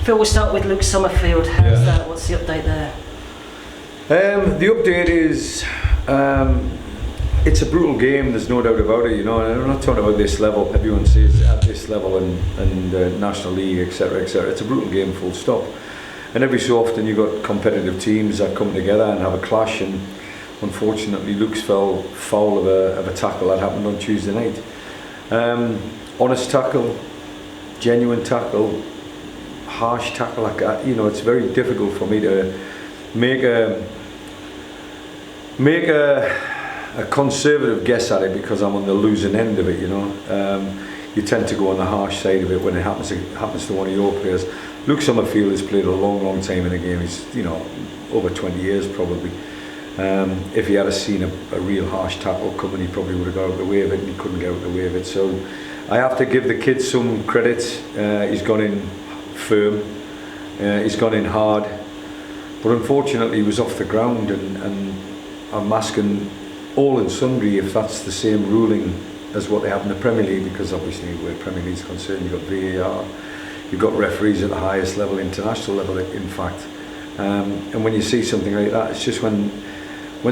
Phil, we'll start with Luke Summerfield. How's that? What's the update there? The update is it's a brutal game, there's no doubt about it, you know, and I'm not talking about this level, everyone says at this level and National League, etc, etc. It's a brutal game, full stop. And every so often you've got competitive teams that come together and have a clash, and unfortunately Luke's fell foul of a tackle that happened on Tuesday night. Honest tackle, genuine tackle, harsh tackle, like that, you know, it's very difficult for me to make a conservative guess at it because I'm on the losing end of it, you know. You tend to go on the harsh side of it when it happens to one of your players. Luke Summerfield has played a long time in the game. He's, you know, over 20 years probably. If he had seen a real harsh tackle coming, he probably would have got out of the way of it, and he couldn't get out of the way of it. So I have to give the kid some credit. He's gone in firm, he's gone in hard, but unfortunately he was off the ground, and I'm asking all and sundry if that's the same ruling as what they have in the Premier League, because obviously where Premier League is concerned, you've got VAR, you've got referees at the highest level, international level in fact, and when you see something like that, it's just when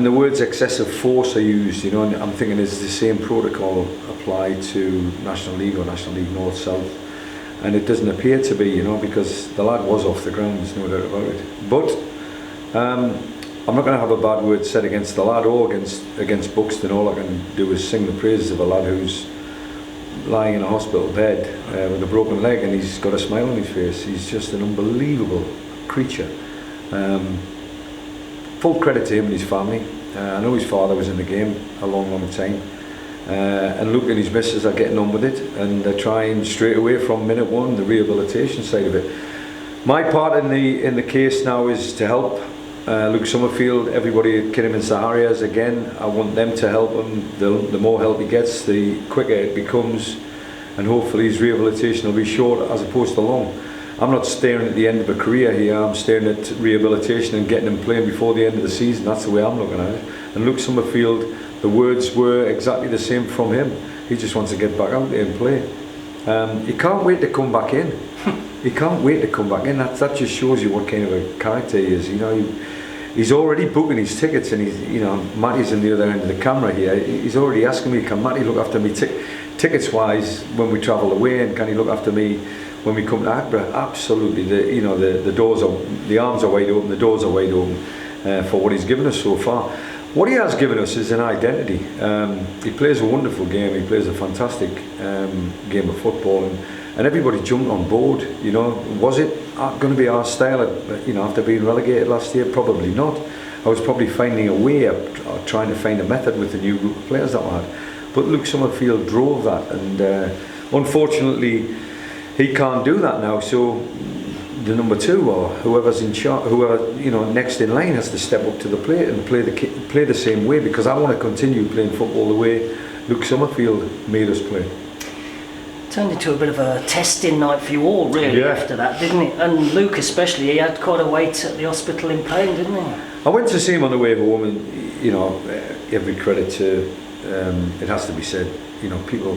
the words excessive force are used, you know, and I'm thinking is the same protocol applied to National League or National League North South, and it doesn't appear to be, you know, because the lad was off the ground, there's no doubt about it. But I'm not going to have a bad word said against the lad or against Buxton. All I can do is sing the praises of a lad who's lying in a hospital bed with a broken leg, and he's got a smile on his face. He's just an unbelievable creature. Full credit to him and his family. I know his father was in the game a long time. And Luke and his missus are getting on with it, and they're trying straight away from minute one the rehabilitation side of it. My part in the case now is to help Luke Summerfield, everybody at Kidderminster Harriers. Again, I want them to help him. The more help he gets, the quicker it becomes, and hopefully his rehabilitation will be short as opposed to long. I'm not staring at the end of a career here, I'm staring at rehabilitation and getting him playing before the end of the season. That's the way I'm looking at it. And Luke Summerfield, the words were exactly the same from him. He just wants to get back out there and play. He can't wait to come back in. He can't wait to come back in. That just shows you what kind of a character he is. You know, he's already booking his tickets, and he's, you know, Matty's on the other end of the camera here. He's already asking me, can Matty look after me tickets wise when we travel away, and can he look after me when we come to Akborough? Absolutely. The doors are, the arms are wide open, the doors are wide open for what he's given us so far. What he has given us is an identity. He plays a wonderful game, he plays a fantastic game of football, and everybody jumped on board. You know, was it going to be our style, you know, after being relegated last year? Probably not. I was probably finding a way of trying to find a method with the new group of players that we had. But Luke Summerfield drove that, and unfortunately he can't do that now. So the number two, or whoever's in charge, whoever, you know, next in line, has to step up to the plate and play the same way, because I want to continue playing football the way Luke Summerfield made us play. Turned into a bit of a testing night for you all, really, after that, didn't it? And Luke especially, he had quite a wait at the hospital in pain, didn't he? I went to see him on the way home, and, you know, every credit to, it has to be said, you know, people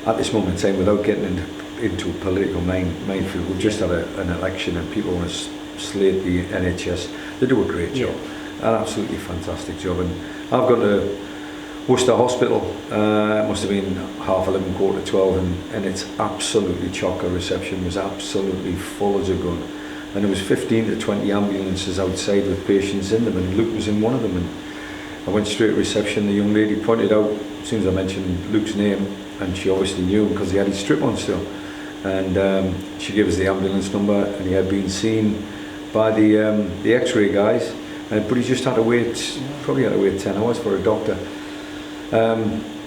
at this moment in time, without getting into a political minefield, we've just had an election, and people want to slate the NHS. They do a great job, an absolutely fantastic job. And I've gone to Worcester Hospital, it must have been 11:30, 12:15, and it's absolutely chocker. Reception was absolutely full as a gun, and there was 15 to 20 ambulances outside with patients in them, and Luke was in one of them. And I went straight to reception. The young lady pointed out, as soon as I mentioned Luke's name, and she obviously knew him because he had his strip on still, and she gave us the ambulance number, and he had been seen by the x-ray guys, but he just had to wait, probably had to wait 10 hours for a doctor.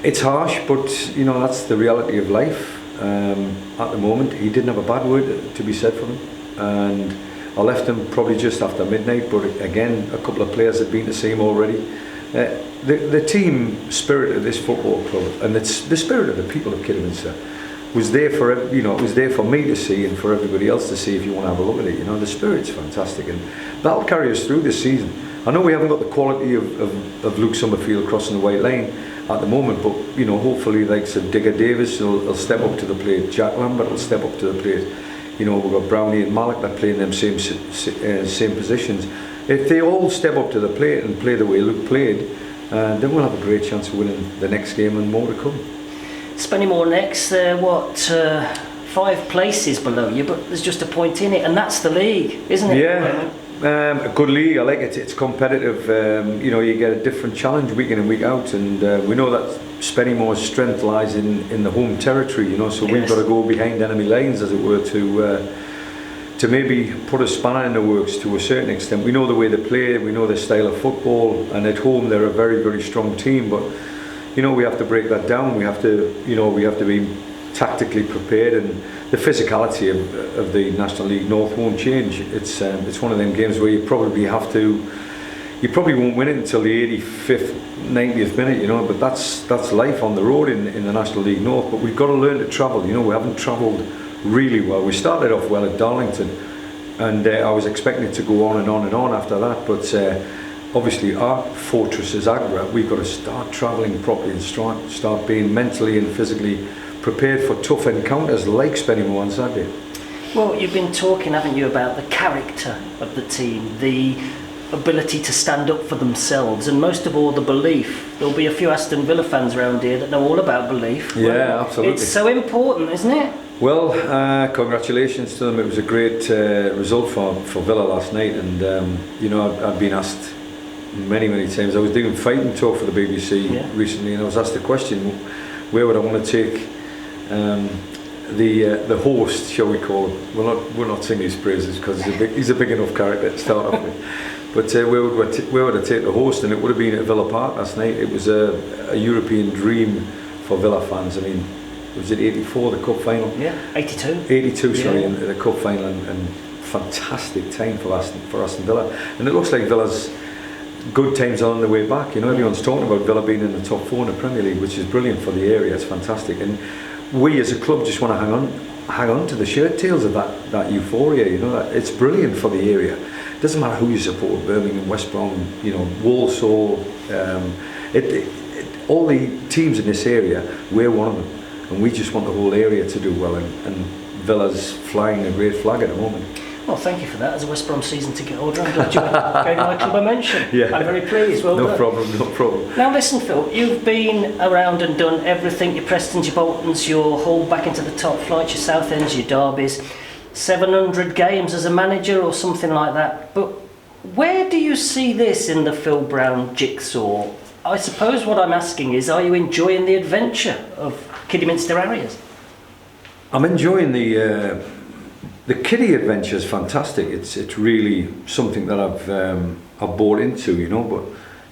It's harsh, but you know, that's the reality of life. At the moment, he didn't have a bad word to be said for him, and I left him probably just after midnight, but again, a couple of players had been to see him already. The team spirit of this football club, and it's the spirit of the people of Kidderminster, was there for, you know, it was there for me to see and for everybody else to see if you want to have a look at it. You know, the spirit's fantastic, and that'll carry us through this season. I know we haven't got the quality of Luke Summerfield crossing the white line at the moment, but you know, hopefully, like Digger Davis will step up to the plate, Jack Lambert will step up to the plate. You know, we've got Brownie and Malik that play in them same positions. If they all step up to the plate and play the way Luke played, then we'll have a great chance of winning the next game and more to come. Spennymoor next, they're 5 places below you, but there's just a point in it, and that's the league, isn't it? Yeah, a good league. I like it. It's competitive. You know, you get a different challenge week in and week out, and we know that Spennymoor's strength lies in the home territory. You know, so we've got to go behind enemy lines, as it were, to maybe put a spanner in the works to a certain extent. We know the way they play, we know their style of football, and at home they're a very, very strong team. But you know, we have to break that down. We have to, we have to be tactically prepared, and the physicality of the National League North won't change. It's one of them games where you probably won't win it until the 85th, 90th minute, but that's life on the road in the National League North. But we've got to learn to travel. We haven't travelled really well. We started off well at Darlington, and I was expecting it to go on and on and on after that, but obviously our fortress is Agra. We've got to start travelling properly and start being mentally and physically prepared for tough encounters like Spennymoor on Saturday. Well, you've been talking, haven't you, about the character of the team, the ability to stand up for themselves, and most of all the belief. There'll be a few Aston Villa fans around here that know all about belief. Yeah, absolutely. It's so important, isn't it? Well, congratulations to them. It was a great result for Villa last night, and I've been asked many times. I was doing fighting talk for the BBC recently, and I was asked the question, where would I want to take the host, shall we call him? We're not singing his praises because he's a big enough character to start off with. But where would I take the host? And it would have been at Villa Park last night. It was a European dream for Villa fans. I mean, was it 84, the cup final? Yeah, 82. 82, sorry, in the cup final, and fantastic time for Aston Villa. And it looks like Villa's good times are on the way back. Everyone's talking about Villa being in the top 4 in the Premier League, which is brilliant for the area. It's fantastic, and we as a club just want to hang on to the shirt tails of that euphoria. It's brilliant for the area. It doesn't matter who you support, Birmingham, West Brom, Walsall, all the teams in this area, we're one of them, and we just want the whole area to do well, and Villa's flying a great flag at the moment. Well, thank you for that. As a West Brom season ticket holder, I'm glad you gave my club a mention. Yeah. I'm very pleased. Well done. No problem. Now listen, Phil, you've been around and done everything, your Prestons, your Boltons, your Hull back into the top flights, your Southend's, your Derbys, 700 games as a manager or something like that. But where do you see this in the Phil Brown jigsaw? I suppose what I'm asking is, are you enjoying the adventure of Kidderminster Harriers? I'm enjoying the kiddie adventure is fantastic. It's really something that I've bought into, But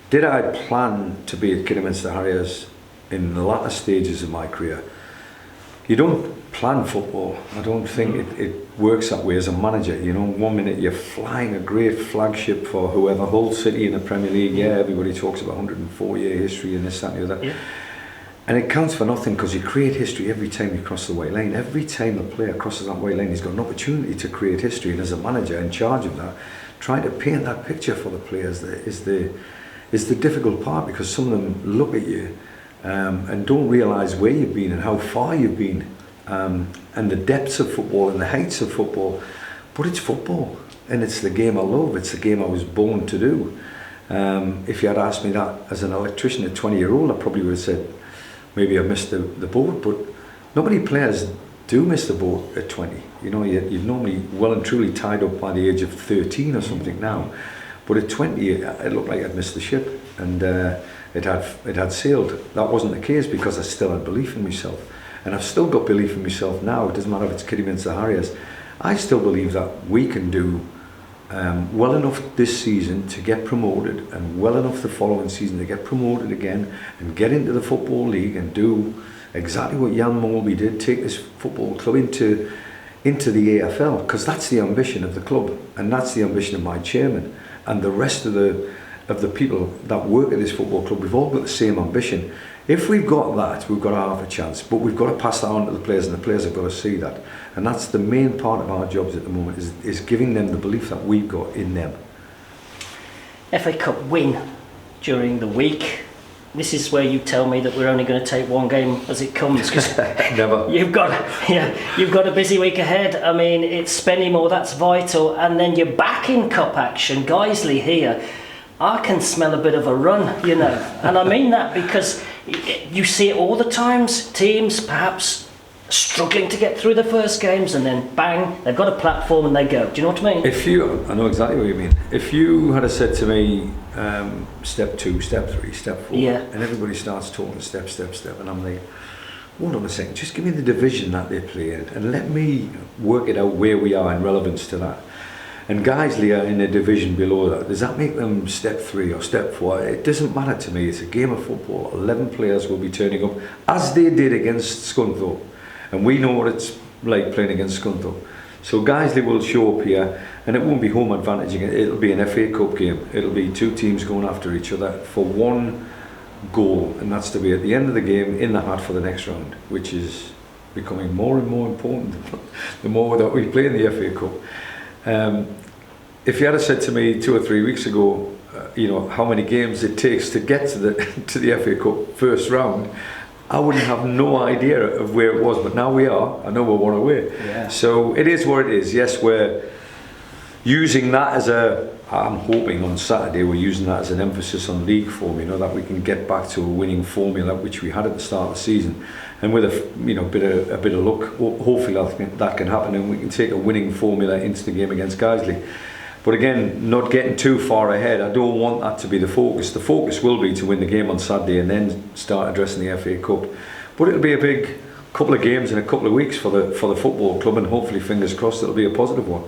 did I plan to be at Kidderminster Harriers in the latter stages of my career? You don't plan football. I don't think it works that way as a manager. 1 minute you're flying a great flagship for whoever, Hull City in the Premier League. Yeah, everybody talks about 104-year history and this, that, and the other. Yeah. And it counts for nothing because you create history every time you cross the white line. Every time a player crosses that white line, he's got an opportunity to create history. And as a manager in charge of that, trying to paint that picture for the players is the difficult part, because some of them look at you and don't realise where you've been and how far you've been, and the depths of football and the heights of football. But it's football, and it's the game I love. It's the game I was born to do. If you had asked me that as an electrician at 20-year-old, I probably would have said, maybe I missed the boat, but not many players do miss the boat at 20. You're normally well and truly tied up by the age of 13 or something now. But at 20, it looked like I'd missed the ship, and it had sailed. That wasn't the case, because I still had belief in myself. And I've still got belief in myself now. It doesn't matter if it's Kidderminster Harriers. I still believe that we can do well enough this season to get promoted, and well enough the following season to get promoted again and get into the Football League and do exactly what Jan Molby did, take this football club into the AFL, because that's the ambition of the club, and that's the ambition of my chairman and the rest of the people that work at this football club. We've all got the same ambition. If we've got that, we've got a half a chance, but we've got to pass that on to the players, and the players have got to see that. And that's the main part of our jobs at the moment, is giving them the belief that we've got in them. FA Cup win during the week. this is where you tell me that we're only going to take one game as it comes, because Never. you've got a busy week ahead. I mean, it's Spennymoor, that's vital, and then you're back in cup action. Guiseley here, I can smell a bit of a run, you know, and I mean that because you see it all the times. Teams perhaps struggling to get through the first games, and then bang, they've got a platform and they go. Do you know what I mean? I know exactly what you mean. If you had said to me, step 2, step 3, step 4, Yeah. and everybody starts talking step, and I'm like, hold on a second, just give me the division that they play in, and let me work it out where we are in relevance to that. And Guiseley are in a division below that. Does that make them step 3 or step 4? It doesn't matter to me. It's a game of football. 11 players will be turning up, as they did against Scunthorpe. And we know what it's like playing against Scunthorpe. So Guiseley will show up here, and it won't be home advantage again. It'll be an FA Cup game. It'll be 2 teams going after each other for one goal, and that's to be at the end of the game in the hat for the next round, which is becoming more and more important the more that we play in the FA Cup. If you had said to me 2 or 3 weeks ago, you know, how many games it takes to get to the FA Cup first round, I wouldn't have no idea of where it was, but now we are. I know we're one away. Yeah. So it is what it is. Yes, we're using that as I'm hoping on Saturday we're using that as an emphasis on league form, you know, that we can get back to a winning formula which we had at the start of the season, and with a bit of luck, hopefully that can happen, and we can take a winning formula into the game against Guiseley. But again, not getting too far ahead. I don't want that to be the focus. The focus will be to win the game on Saturday and then start addressing the FA Cup. But it'll be a big couple of games in a couple of weeks for the football club, and hopefully, fingers crossed, it'll be a positive one.